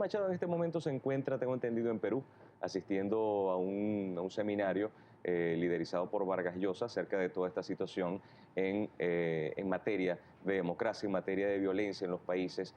Machado en este momento se encuentra, tengo entendido, en Perú, asistiendo a un seminario liderizado por Vargas Llosa acerca de toda esta situación en materia de democracia, en materia de violencia en los países,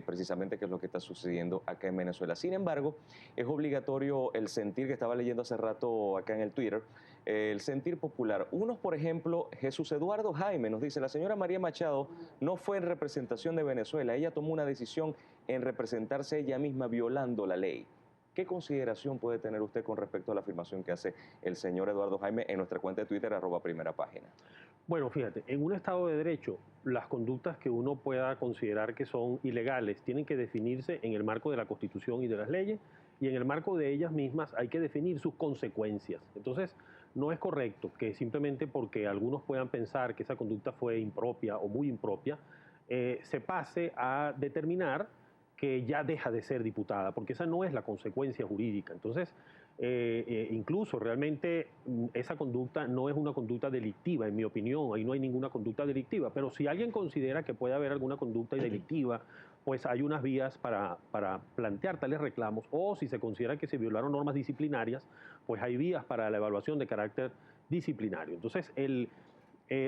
precisamente que es lo que está sucediendo acá en Venezuela. Sin embargo, es obligatorio el sentir, que estaba leyendo hace rato acá en el Twitter, el sentir popular. Unos, por ejemplo, Jesús Eduardo Jaime nos dice: la señora María Machado no fue en representación de Venezuela, ella tomó una decisión en representarse ella misma violando la ley. ¿Qué consideración puede tener usted con respecto a la afirmación que hace el señor Eduardo Jaime en nuestra cuenta de Twitter, @primerapágina? Bueno, fíjate, en un Estado de Derecho, las conductas que uno pueda considerar que son ilegales tienen que definirse en el marco de la Constitución y de las leyes, y en el marco de ellas mismas hay que definir sus consecuencias. Entonces, no es correcto que simplemente porque algunos puedan pensar que esa conducta fue impropia o muy impropia, se pase a determinar que ya deja de ser diputada, porque esa no es la consecuencia jurídica. Entonces, incluso realmente esa conducta no es una conducta delictiva, en mi opinión, ahí no hay ninguna conducta delictiva, pero si alguien considera que puede haber alguna conducta delictiva, pues hay unas vías para plantear tales reclamos, o si se considera que se violaron normas disciplinarias, pues hay vías para la evaluación de carácter disciplinario. Entonces,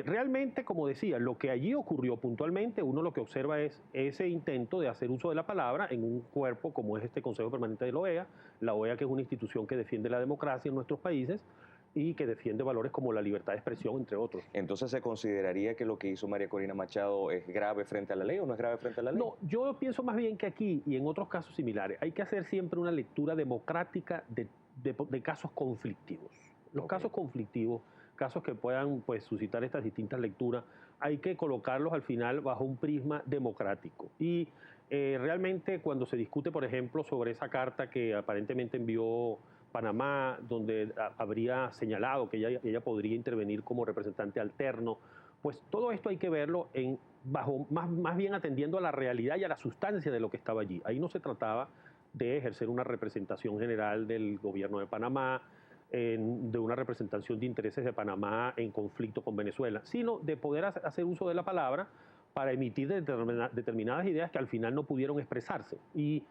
realmente, como decía, lo que allí ocurrió puntualmente, uno lo que observa es ese intento de hacer uso de la palabra en un cuerpo como es este Consejo Permanente de la OEA, que es una institución que defiende la democracia en nuestros países y que defiende valores como la libertad de expresión, entre otros. Entonces, ¿se consideraría que lo que hizo María Corina Machado es grave frente a la ley o no es grave frente a la ley? No, yo pienso más bien que aquí y en otros casos similares hay que hacer siempre una lectura democrática de casos conflictivos. Los casos conflictivos, casos que puedan pues suscitar estas distintas lecturas, hay que colocarlos al final bajo un prisma democrático. Y realmente cuando se discute, por ejemplo, sobre esa carta que aparentemente envió Panamá, donde habría señalado que ella podría intervenir como representante alterno, pues todo esto hay que verlo más bien atendiendo a la realidad y a la sustancia de lo que estaba allí. Ahí no se trataba de ejercer una representación general del gobierno de Panamá, de una representación de intereses de Panamá en conflicto con Venezuela, sino de poder hacer uso de la palabra para emitir determinadas ideas que al final no pudieron expresarse. Y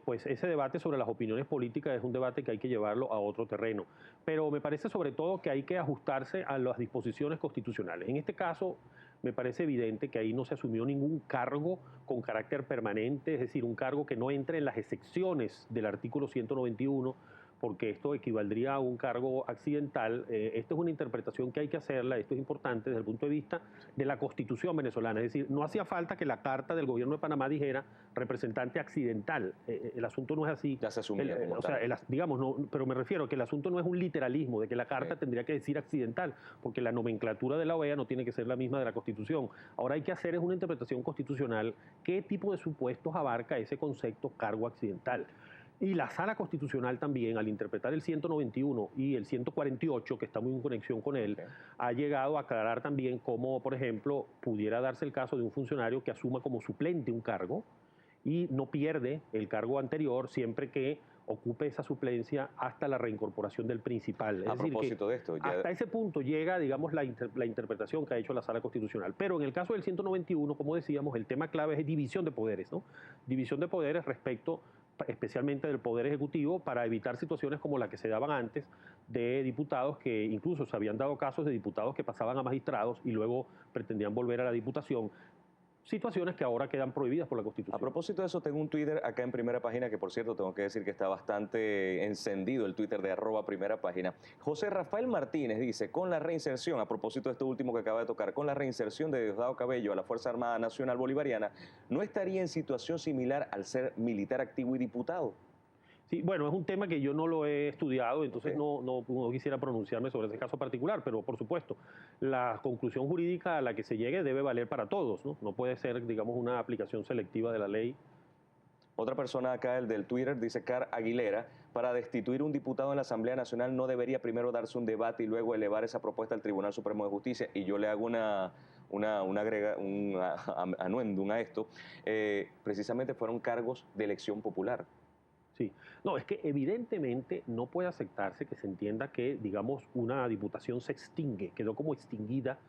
pues ese debate sobre las opiniones políticas es un debate que hay que llevarlo a otro terreno. Pero me parece sobre todo que hay que ajustarse a las disposiciones constitucionales. En este caso, me parece evidente que ahí no se asumió ningún cargo con carácter permanente, es decir, un cargo que no entre en las excepciones del artículo 191, porque esto equivaldría a un cargo accidental. Esto es una interpretación que hay que hacerla, esto es importante desde el punto de vista de la Constitución venezolana, es decir, no hacía falta que la carta del gobierno de Panamá dijera representante accidental, el asunto no es así. Ya se asumía como tal. Digamos, no, pero me refiero a que el asunto no es un literalismo, de que la carta tendría que decir accidental, porque la nomenclatura de la OEA no tiene que ser la misma de la Constitución. Ahora hay que hacer es una interpretación constitucional, qué tipo de supuestos abarca ese concepto cargo accidental. Y la Sala Constitucional también, al interpretar el 191 y el 148, que está muy en conexión con él, ha llegado a aclarar también cómo, por ejemplo, pudiera darse el caso de un funcionario que asuma como suplente un cargo y no pierde el cargo anterior siempre que ocupe esa suplencia hasta la reincorporación del principal. Es a decir, propósito de esto, hasta ese punto llega, digamos, la interpretación que ha hecho la Sala Constitucional. Pero en el caso del 191, como decíamos, el tema clave es división de poderes, ¿no? División de poderes respecto especialmente del Poder Ejecutivo, para evitar situaciones como la que se daban antes de diputados que incluso se habían dado casos de diputados que pasaban a magistrados y luego pretendían volver a la diputación. Situaciones que ahora quedan prohibidas por la Constitución. A propósito de eso, tengo un Twitter acá en Primera Página, que por cierto tengo que decir que está bastante encendido el Twitter de @primerapágina. José Rafael Martínez dice: con la reinserción, a propósito de esto último que acaba de tocar, con la reinserción de Diosdado Cabello a la Fuerza Armada Nacional Bolivariana, ¿no estaría en situación similar al ser militar activo y diputado? Sí, bueno, es un tema que yo no lo he estudiado, entonces no quisiera pronunciarme sobre ese caso particular, pero por supuesto, la conclusión jurídica a la que se llegue debe valer para todos, ¿no? No puede ser, digamos, una aplicación selectiva de la ley. Otra persona acá, el del Twitter, dice: Car Aguilera, para destituir un diputado en la Asamblea Nacional no debería primero darse un debate y luego elevar esa propuesta al Tribunal Supremo de Justicia. Y yo le hago un anuendum a esto. Precisamente fueron cargos de elección popular. Sí, no, es que evidentemente no puede aceptarse que se entienda que, digamos, una diputación se extingue, quedó como extinguida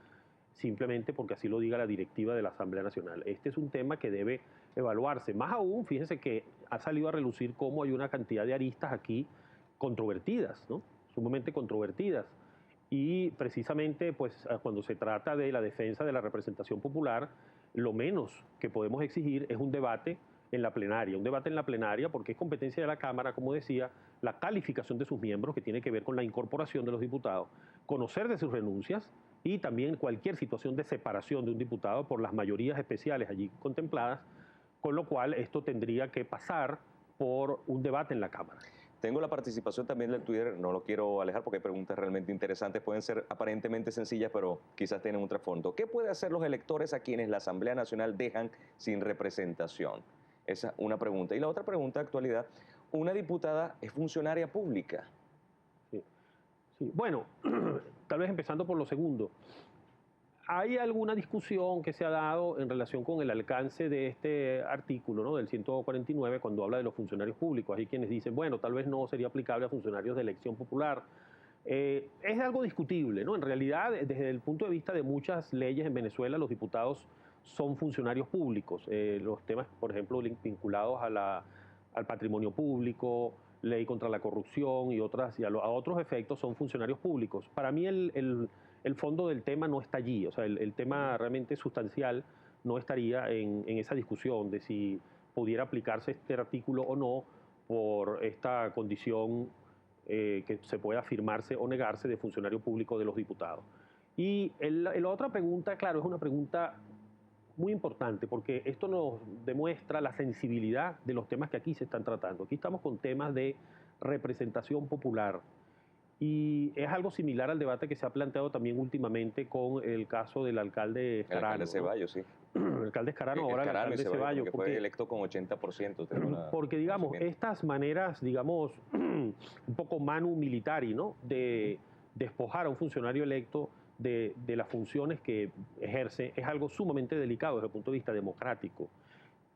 simplemente porque así lo diga la directiva de la Asamblea Nacional. Este es un tema que debe evaluarse. Más aún, fíjense que ha salido a relucir cómo hay una cantidad de aristas aquí controvertidas, ¿no? Sumamente controvertidas. Y precisamente, pues, cuando se trata de la defensa de la representación popular, lo menos que podemos exigir es un debate en la plenaria, porque es competencia de la Cámara, como decía, la calificación de sus miembros, que tiene que ver con la incorporación de los diputados, conocer de sus renuncias y también cualquier situación de separación de un diputado por las mayorías especiales allí contempladas, con lo cual esto tendría que pasar por un debate en la Cámara. Tengo la participación también del Twitter, no lo quiero alejar porque hay preguntas realmente interesantes, pueden ser aparentemente sencillas, pero quizás tienen un trasfondo. ¿Qué pueden hacer los electores a quienes la Asamblea Nacional dejan sin representación? Esa es una pregunta. Y la otra pregunta de actualidad, ¿una diputada es funcionaria pública? Sí. Sí. Bueno, tal vez empezando por lo segundo. Hay alguna discusión que se ha dado en relación con el alcance de este artículo, ¿no?, del 149, cuando habla de los funcionarios públicos. Hay quienes dicen, bueno, tal vez no sería aplicable a funcionarios de elección popular. Es algo discutible, ¿no? En realidad, desde el punto de vista de muchas leyes en Venezuela, los diputados son funcionarios públicos. Los temas, por ejemplo, vinculados al patrimonio público, ley contra la corrupción y a otros efectos son funcionarios públicos. Para mí el fondo del tema no está allí, o sea, el tema realmente sustancial no estaría en esa discusión de si pudiera aplicarse este artículo o no por esta condición que se puede afirmarse o negarse de funcionario público de los diputados. Y la otra pregunta, claro, es una pregunta muy importante porque esto nos demuestra la sensibilidad de los temas que aquí se están tratando. Aquí estamos con temas de representación popular y es algo similar al debate que se ha planteado también últimamente con el caso del alcalde Escarano. El alcalde Ceballos, sí. El alcalde Escarano, ahora el alcalde Ceballos. Que fue electo con 80%. Porque, digamos, estas maneras, digamos, un poco manu militari, ¿no?, de despojar a un funcionario electo de las funciones que ejerce, es algo sumamente delicado desde el punto de vista democrático.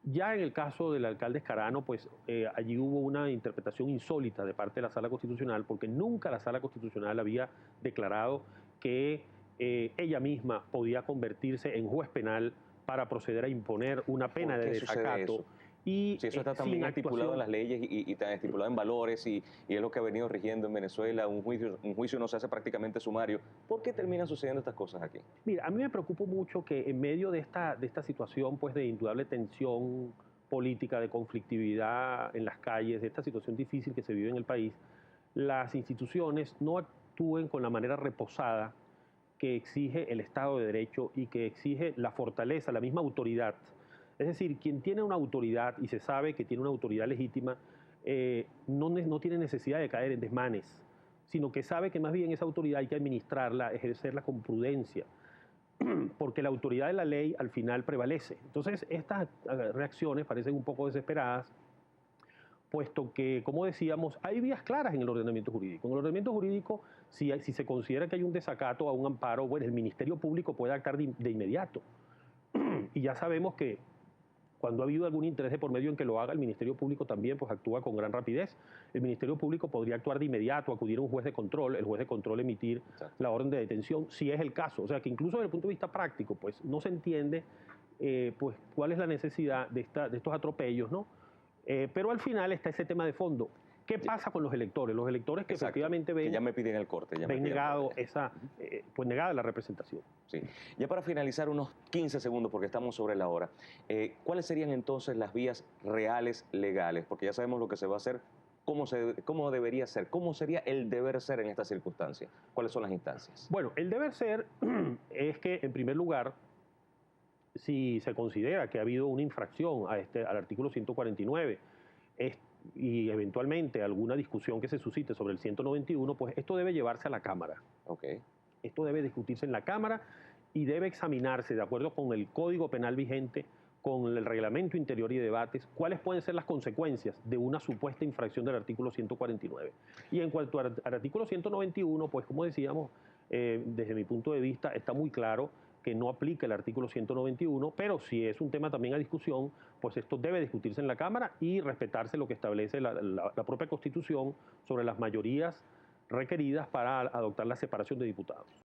Ya en el caso del alcalde Escarano, pues allí hubo una interpretación insólita de parte de la Sala Constitucional, porque nunca la Sala Constitucional había declarado que ella misma podía convertirse en juez penal para proceder a imponer una pena de desacato. Y si eso está también estipulado en las leyes y tan estipulado en valores y es lo que ha venido rigiendo en Venezuela, un juicio no se hace prácticamente sumario. ¿Por qué terminan sucediendo estas cosas aquí? Mira, a mí me preocupa mucho que en medio de esta situación pues de indudable tensión política, de conflictividad en las calles, de esta situación difícil que se vive en el país, las instituciones no actúen con la manera reposada que exige el Estado de Derecho y que exige la fortaleza, la misma autoridad. Es decir, quien tiene una autoridad y se sabe que tiene una autoridad legítima, no tiene necesidad de caer en desmanes, sino que sabe que más bien esa autoridad hay que administrarla, ejercerla con prudencia, porque la autoridad de la ley al final prevalece. Entonces, estas reacciones parecen un poco desesperadas, puesto que, como decíamos, hay vías claras en el ordenamiento jurídico. En el ordenamiento jurídico, si se considera que hay un desacato a un amparo, bueno, el Ministerio Público puede actuar de inmediato. Y ya sabemos que cuando ha habido algún interés de por medio en que lo haga, el Ministerio Público también pues, actúa con gran rapidez. El Ministerio Público podría actuar de inmediato, acudir a un juez de control, el juez de control emitir la orden de detención, si es el caso. O sea que incluso desde el punto de vista práctico, pues no se entiende pues, cuál es la necesidad de estos atropellos, ¿no? Pero al final está ese tema de fondo. ¿Qué pasa con los electores? Los electores que efectivamente ven, que ya me piden el corte, ven negado pues negada la representación. Sí. Ya para finalizar, unos 15 segundos, porque estamos sobre la hora. ¿Cuáles serían entonces las vías reales legales? Porque ya sabemos lo que se va a hacer, cómo debería ser, cómo sería el deber ser en esta circunstancia. ¿Cuáles son las instancias? Bueno, el deber ser es que, en primer lugar, si se considera que ha habido una infracción al artículo 149, y eventualmente alguna discusión que se suscite sobre el 191, pues esto debe llevarse a la Cámara. Okay. Esto debe discutirse en la Cámara y debe examinarse, de acuerdo con el Código Penal vigente, con el reglamento interior y debates, cuáles pueden ser las consecuencias de una supuesta infracción del artículo 149. Y en cuanto al artículo 191, pues como decíamos, desde mi punto de vista está muy claro que no aplica el artículo 191, pero si es un tema también a discusión, pues esto debe discutirse en la Cámara y respetarse lo que establece la propia Constitución sobre las mayorías requeridas para adoptar la separación de diputados.